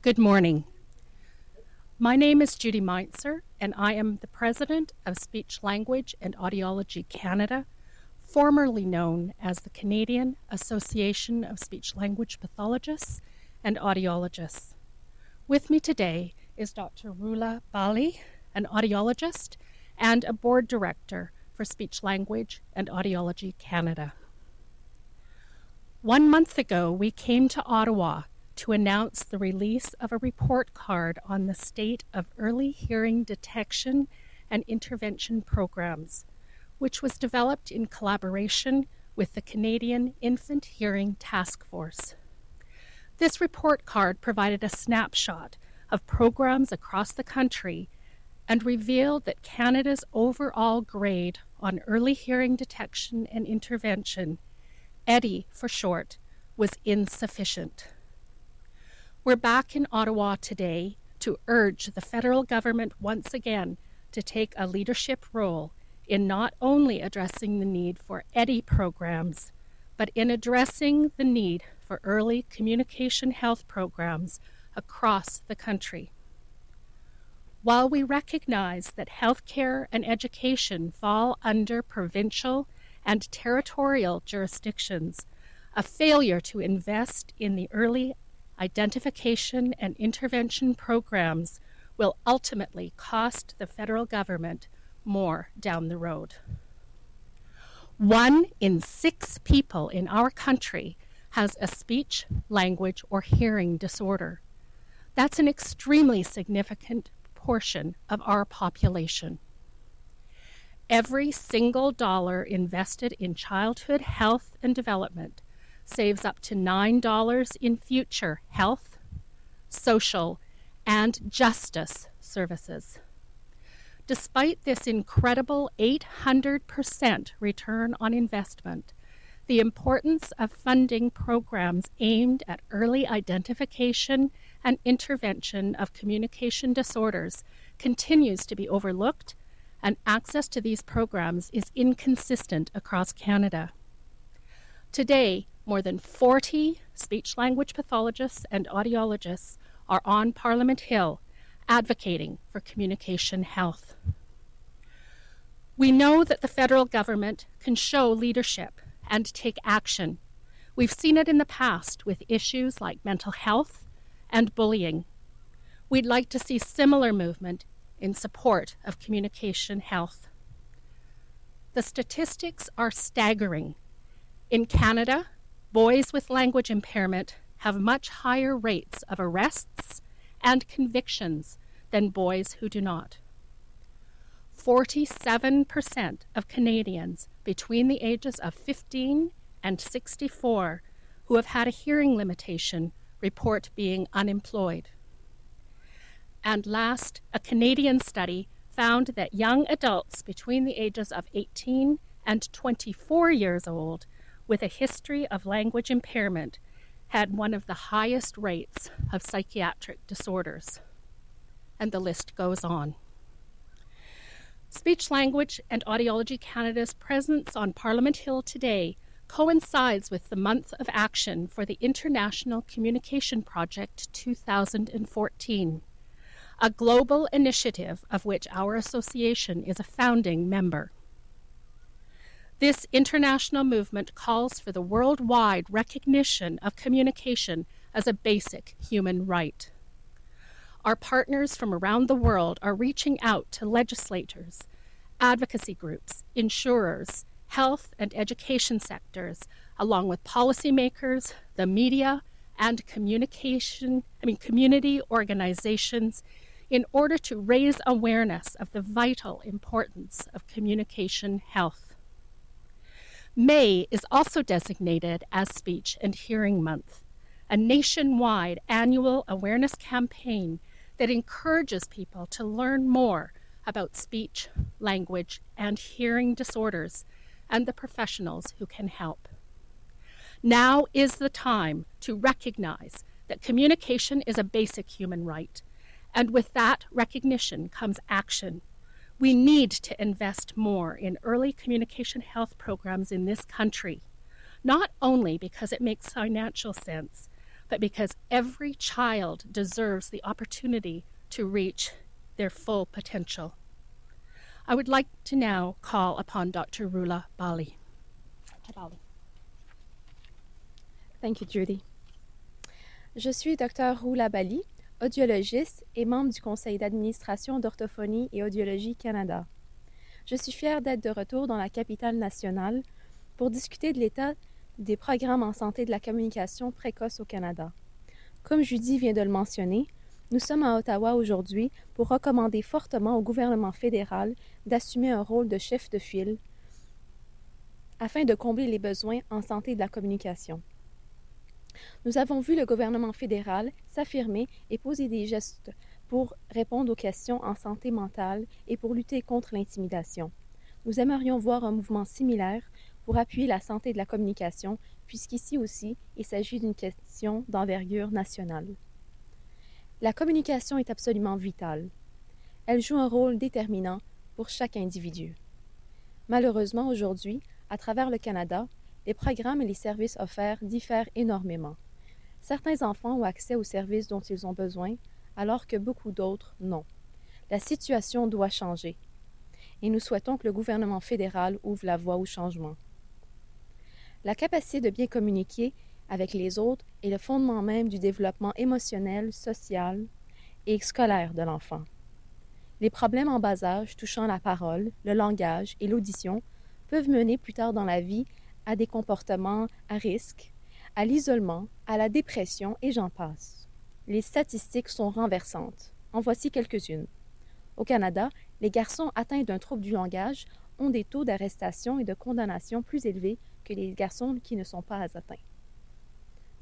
Good morning. My name is Judy Meintzer, and I am the president of Speech, Language, and Audiology Canada, formerly known as the Canadian Association of Speech Language Pathologists and Audiologists. With me today is Dr. Roula Baali, an audiologist and a board director for Speech, Language, and Audiology Canada. 1 month ago, we came to Ottawa to announce the release of a report card on the state of early hearing detection and intervention programs, which was developed in collaboration with the Canadian Infant Hearing Task Force. This report card provided a snapshot of programs across the country and revealed that Canada's overall grade on early hearing detection and intervention, EDI for short, was insufficient. We're back in Ottawa today to urge the federal government once again to take a leadership role in not only addressing the need for EDI programs, but in addressing the need for early communication health programs across the country. While we recognize that healthcare and education fall under provincial and territorial jurisdictions, a failure to invest in the early identification and intervention programs will ultimately cost the federal government more down the road. 1 in 6 people in our country has a speech, language, or hearing disorder. That's an extremely significant portion of our population. Every single dollar invested in childhood health and development saves up to $9 in future health, social, and justice services. Despite this incredible 800% return on investment, the importance of funding programs aimed at early identification and intervention of communication disorders continues to be overlooked, and access to these programs is inconsistent across Canada. Today, more than 40 speech-language pathologists and audiologists are on Parliament Hill advocating for communication health. We know that the federal government can show leadership and take action. We've seen it in the past with issues like mental health and bullying. We'd like to see similar movement in support of communication health. The statistics are staggering. In Canada, boys with language impairment have much higher rates of arrests and convictions than boys who do not. 47% of Canadians between the ages of 15 and 64 who have had a hearing limitation report being unemployed. And last, a Canadian study found that young adults between the ages of 18 and 24 years old with a history of language impairment had one of the highest rates of psychiatric disorders. And the list goes on. Speech, Language, and Audiology Canada's presence on Parliament Hill today coincides with the month of action for the International Communication Project 2014, a global initiative of which our association is a founding member. This international movement calls for the worldwide recognition of communication as a basic human right. Our partners from around the world are reaching out to legislators, advocacy groups, insurers, health and education sectors, along with policymakers, the media, and community organizations in order to raise awareness of the vital importance of communication health. May is also designated as Speech and Hearing Month, a nationwide annual awareness campaign that encourages people to learn more about speech, language, and hearing disorders and the professionals who can help. Now is the time to recognize that communication is a basic human right, and with that recognition comes action. We need to invest more in early communication health programs in this country, not only because it makes financial sense, but because every child deserves the opportunity to reach their full potential. I would like to now call upon Dr. Roula Baali. Thank you, Judy. Je suis Dr. Roula Baali, audiologiste et membre du conseil d'administration d'Orthophonie et Audiologie Canada. Je suis fière d'être de retour dans la capitale nationale pour discuter de l'état des programmes en santé de la communication précoce au Canada. Comme Judy vient de le mentionner, nous sommes à Ottawa aujourd'hui pour recommander fortement au gouvernement fédéral d'assumer un rôle de chef de file afin de combler les besoins en santé de la communication. Nous avons vu le gouvernement fédéral s'affirmer et poser des gestes pour répondre aux questions en santé mentale et pour lutter contre l'intimidation. Nous aimerions voir un mouvement similaire pour appuyer la santé de la communication, puisqu'ici aussi, il s'agit d'une question d'envergure nationale. La communication est absolument vitale. Elle joue un rôle déterminant pour chaque individu. Malheureusement, aujourd'hui, à travers le Canada, les programmes et les services offerts diffèrent énormément. Certains enfants ont accès aux services dont ils ont besoin, alors que beaucoup d'autres non. La situation doit changer. Et nous souhaitons que le gouvernement fédéral ouvre la voie au changement. La capacité de bien communiquer avec les autres est le fondement même du développement émotionnel, social et scolaire de l'enfant. Les problèmes en bas âge touchant la parole, le langage et l'audition peuvent mener plus tard dans la vie à des comportements à risque, à l'isolement, à la dépression et j'en passe. Les statistiques sont renversantes. En voici quelques-unes. Au Canada, les garçons atteints d'un trouble du langage ont des taux d'arrestation et de condamnation plus élevés que les garçons qui ne sont pas atteints.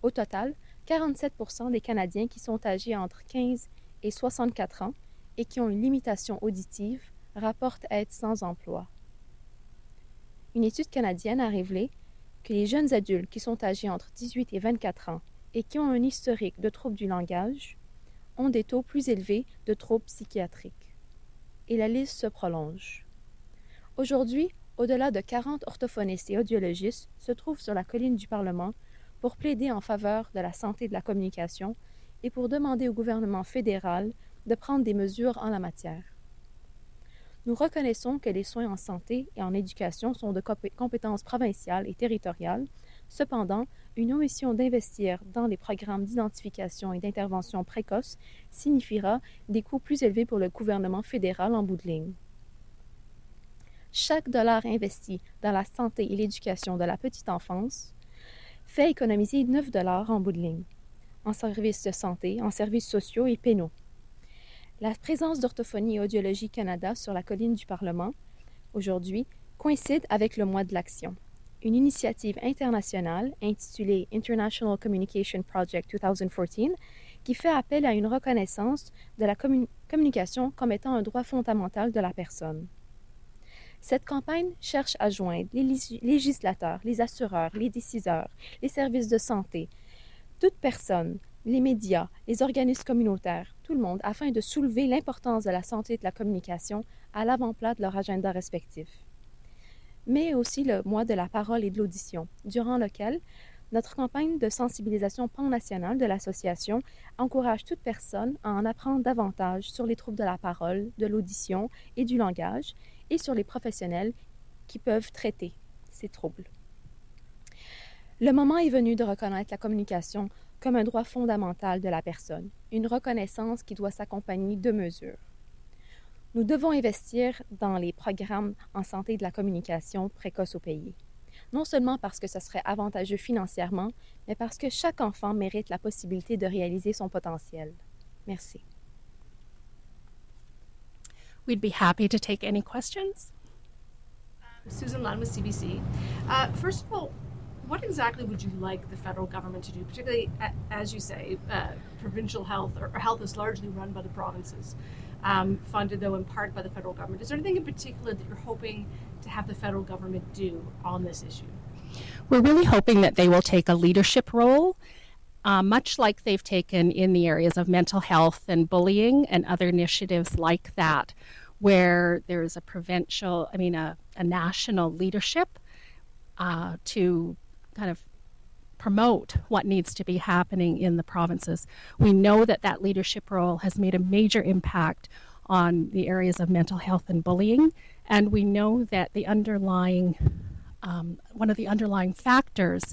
Au total, 47% des Canadiens qui sont âgés entre 15 et 64 ans et qui ont une limitation auditive rapportent être sans emploi. Une étude canadienne a révélé que les jeunes adultes qui sont âgés entre 18 et 24 ans et qui ont un historique de troubles du langage ont des taux plus élevés de troubles psychiatriques. Et la liste se prolonge. Aujourd'hui, au-delà de 40 orthophonistes et audiologistes se trouvent sur la colline du Parlement pour plaider en faveur de la santé de la communication et pour demander au gouvernement fédéral de prendre des mesures en la matière. Nous reconnaissons que les soins en santé et en éducation sont de compétences provinciales et territoriales. Cependant, une omission d'investir dans les programmes d'identification et d'intervention précoce signifiera des coûts plus élevés pour le gouvernement fédéral en bout de ligne. Chaque dollar investi dans la santé et l'éducation de la petite enfance fait économiser 9 $ en bout de ligne, en services de santé, en services sociaux et pénaux. La présence d'Orthophonie et Audiologie Canada sur la colline du Parlement, aujourd'hui, coïncide avec le mois de l'action, une initiative internationale intitulée International Communication Project 2014 qui fait appel à une reconnaissance de la communication comme étant un droit fondamental de la personne. Cette campagne cherche à joindre les législateurs, les assureurs, les décideurs, les services de santé, toute personne, les médias, les organismes communautaires, tout le monde, afin de soulever l'importance de la santé et de la communication à l'avant-plan de leur agenda respectif. Mais aussi le mois de la parole et de l'audition, durant lequel notre campagne de sensibilisation pan-nationale de l'association encourage toute personne à en apprendre davantage sur les troubles de la parole, de l'audition et du langage, et sur les professionnels qui peuvent traiter ces troubles. Le moment est venu de reconnaître la communication comme un droit fondamental de la personne, une reconnaissance qui doit s'accompagner de mesures. Nous devons investir dans les programmes en santé de la communication précoce au pays, non seulement parce que ce serait avantageux financièrement, mais parce que chaque enfant mérite la possibilité de réaliser son potentiel. Merci. We'd be happy to take any questions. Susan Lunn with CBC. First of all, what exactly would you like the federal government to do, particularly, as you say, provincial health or health is largely run by the provinces, funded, though, in part by the federal government. Is there anything in particular that you're hoping to have the federal government do on this issue? We're really hoping that they will take a leadership role, much like they've taken in the areas of mental health and bullying and other initiatives like that, where there's a national leadership to kind of promote what needs to be happening in the provinces. We know that that leadership role has made a major impact on the areas of mental health and bullying, and we know that the underlying, one of the underlying factors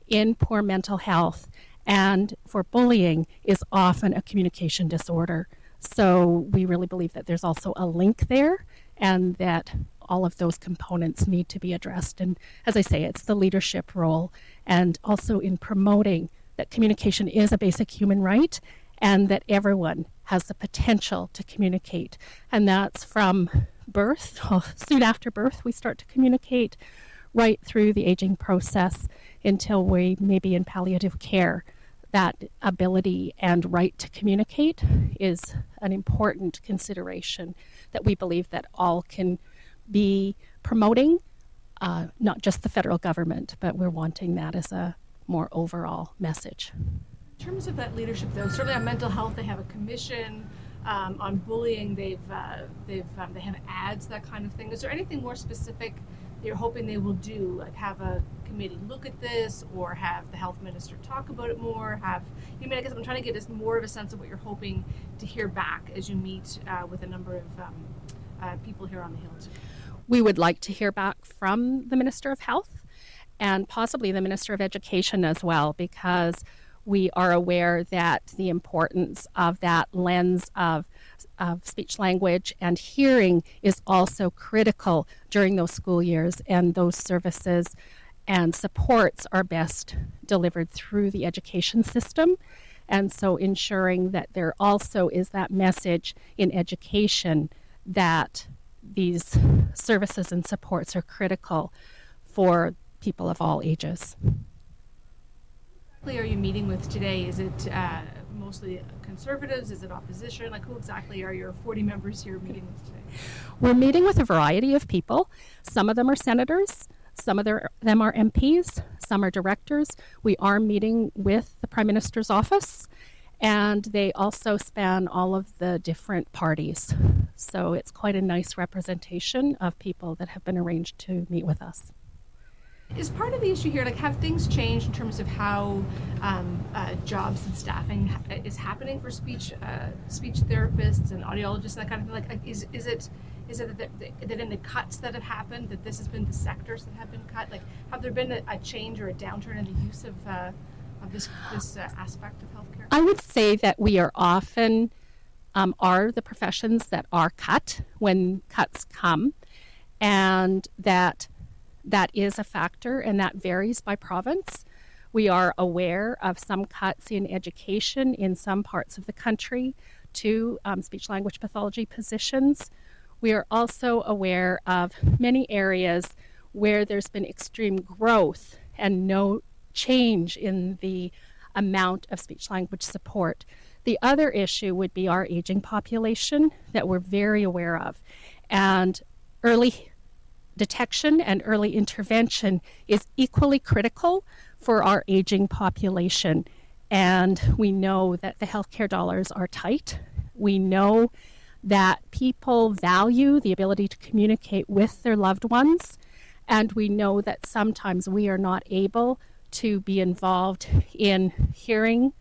in poor mental health and for bullying is often a communication disorder. So we really believe that there's also a link there, and that all of those components need to be addressed. And as I say, it's the leadership role, and also in promoting that communication is a basic human right, and that everyone has the potential to communicate. And that's from birth, soon after birth, we start to communicate, right through the aging process until we may be in palliative care. That ability and right to communicate is an important consideration that we believe that all can be promoting, not just the federal government, but we're wanting that as a more overall message. In terms of that leadership, though, certainly on mental health, they have a commission. On bullying, they have ads, that kind of thing. Is there anything more specific you're hoping they will do, like have a committee look at this, or have the health minister talk about it more? I guess I'm trying to get more of a sense of what you're hoping to hear back as you meet with a number of people here on the Hill today. We would like to hear back from the Minister of Health and possibly the Minister of Education as well, because we are aware that the importance of that lens of speech language and hearing is also critical during those school years, and those services and supports are best delivered through the education system. And so ensuring that there also is that message in education that these services and supports are critical for people of all ages. Who are you meeting with today? Is it mostly Conservatives? Is it opposition? Like, who exactly are your 40 members here meeting with today? We're meeting with a variety of people. Some of them are senators, some of them are MPs, some are directors. We are meeting with the Prime Minister's office, and they also span all of the different parties. So it's quite a nice representation of people that have been arranged to meet with us. Is part of the issue here, like, have things changed in terms of how jobs and staffing is happening for speech therapists and audiologists and that kind of thing? Like is it that in the cuts that have happened, that this has been the sectors that have been cut? Like, have there been a change or a downturn in the use of this aspect of healthcare? I would say that we are often are the professions that are cut when cuts come, and that is a factor, and that varies by province. We are aware of some cuts in education in some parts of the country to speech-language pathology positions. We are also aware of many areas where there's been extreme growth and no change in the amount of speech-language support. The other issue would be our aging population that we're very aware of. And early detection and early intervention is equally critical for our aging population. And we know that the healthcare dollars are tight. We know that people value the ability to communicate with their loved ones. And we know that sometimes we are not able to be involved in hearing,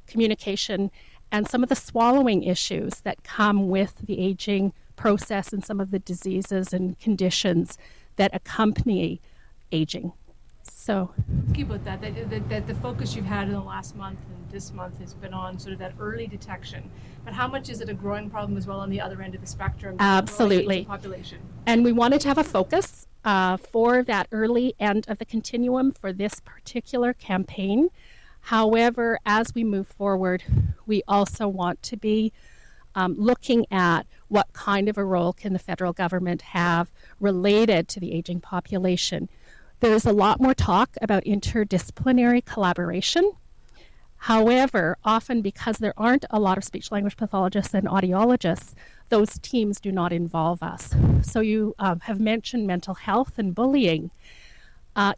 communication, and some of the swallowing issues that come with the aging process and some of the diseases and conditions that accompany aging. So, thank you about that the focus you've had in the last month and this month has been on sort of that early detection. But how much is it a growing problem as well on the other end of the spectrum? Absolutely. Population. And we wanted to have a focus for that early end of the continuum for this particular campaign. However, as we move forward, we also want to be looking at what kind of a role can the federal government have related to the aging population. There's a lot more talk about interdisciplinary collaboration. However, often because there aren't a lot of speech-language pathologists and audiologists, those teams do not involve us. So you have mentioned mental health and bullying.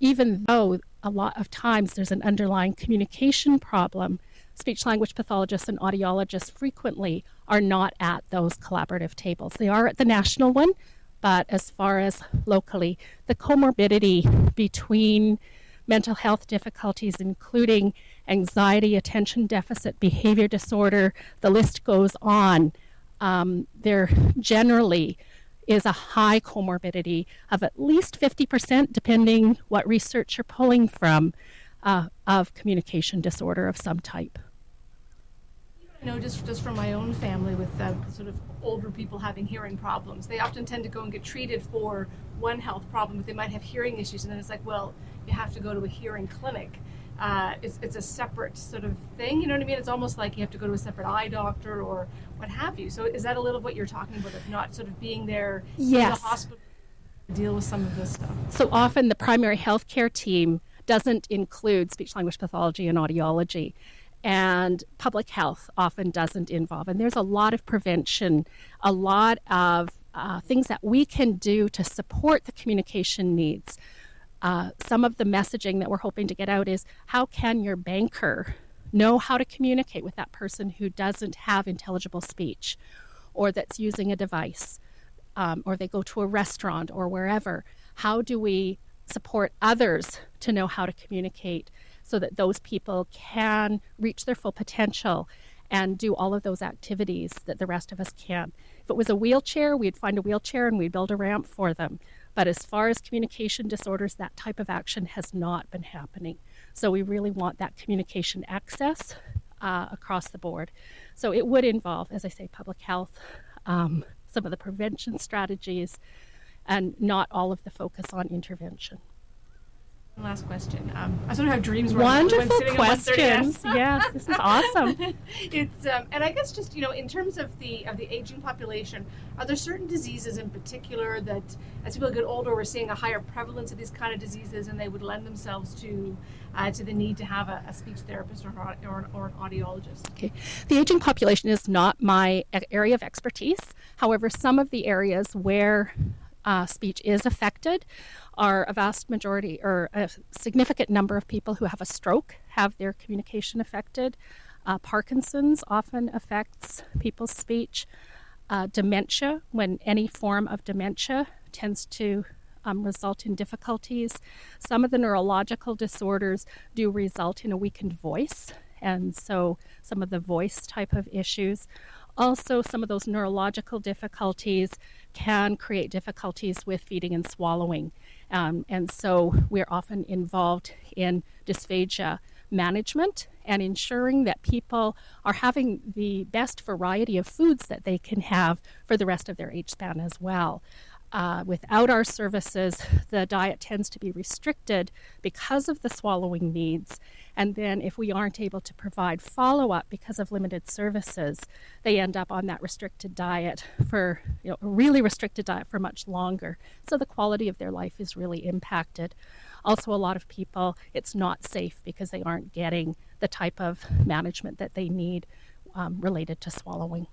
Even though a lot of times there's an underlying communication problem, speech-language pathologists and audiologists frequently are not at those collaborative tables. They are at the national one, but as far as locally, the comorbidity between mental health difficulties, including anxiety, attention deficit, behavior disorder, the list goes on. There generally is a high comorbidity of at least 50%, depending what research you're pulling from, of communication disorder of some type. I know just from my own family with sort of older people having hearing problems, they often tend to go and get treated for one health problem, but they might have hearing issues, and then it's like, well, you have to go to a hearing clinic. It's a separate sort of thing, you know what I mean? It's almost like you have to go to a separate eye doctor or what have you. So is that a little what you're talking about, of not sort of being there in the hospital to deal with some of this stuff? So often the primary healthcare team doesn't include speech-language pathology and audiology, and public health often doesn't involve. And there's a lot of prevention, a lot of things that we can do to support the communication needs. Some of the messaging that we're hoping to get out is, how can your banker know how to communicate with that person who doesn't have intelligible speech, or that's using a device, or they go to a restaurant or wherever? How do we support others to know how to communicate so that those people can reach their full potential and do all of those activities that the rest of us can? If it was a wheelchair, we'd find a wheelchair and we'd build a ramp for them. But as far as communication disorders, that type of action has not been happening. So we really want that communication access across the board. So it would involve, as I say, public health, some of the prevention strategies, and not all of the focus on intervention. Last question. I sort of have dreams. Wonderful questions. Yes, this is awesome. It's and I guess just, you know, in terms of the aging population, are there certain diseases in particular that, as people get older, we're seeing a higher prevalence of these kind of diseases, and they would lend themselves to the need to have a speech therapist or an audiologist? Okay, the aging population is not my area of expertise. However, some of the areas where speech is affected are a vast majority, or a significant number of people who have a stroke have their communication affected. Parkinson's often affects people's speech. Dementia, when any form of dementia tends to result in difficulties. Some of the neurological disorders do result in a weakened voice, and so some of the voice type of issues. Also, some of those neurological difficulties can create difficulties with feeding and swallowing. And so we're often involved in dysphagia management and ensuring that people are having the best variety of foods that they can have for the rest of their age span as well. Without our services, the diet tends to be restricted because of the swallowing needs. And then if we aren't able to provide follow-up because of limited services, they end up on that restricted diet for, a really restricted diet for much longer. So the quality of their life is really impacted. Also, a lot of people, it's not safe because they aren't getting the type of management that they need related to swallowing.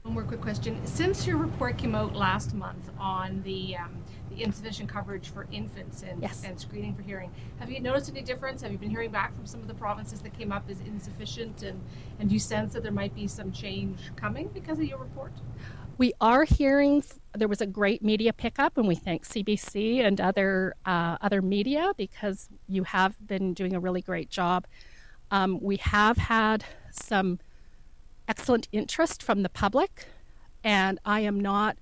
One more quick question. Since your report came out last month on the insufficient coverage for infants and screening for hearing, have you noticed any difference? Have you been hearing back from some of the provinces that came up as insufficient, and do you sense that there might be some change coming because of your report? We are hearing there was a great media pickup, and we thank CBC and other media because you have been doing a really great job. We have had some excellent interest from the public, and I am not,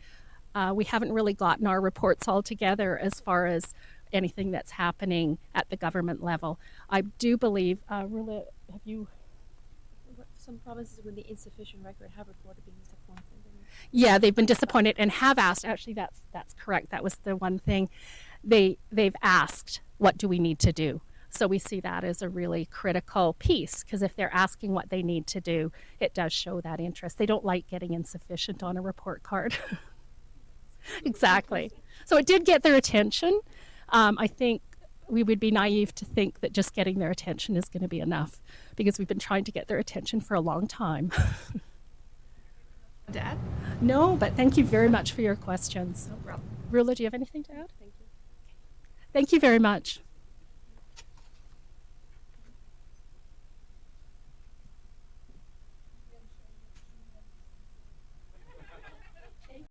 we haven't really gotten our reports all together as far as anything that's happening at the government level. I do believe, Roula, have you? Some provinces with the insufficient record have reported being disappointed. Yeah, they've been disappointed and have asked, actually that's correct, that was the one thing, they've asked, what do we need to do? So we see that as a really critical piece, because if they're asking what they need to do, it does show that interest. They don't like getting insufficient on a report card. Exactly. So it did get their attention. I think we would be naive to think that just getting their attention is going to be enough, because we've been trying to get their attention for a long time. Dad? No, but thank you very much for your questions. No problem. Roula, do you have anything to add? Thank you. Thank you very much.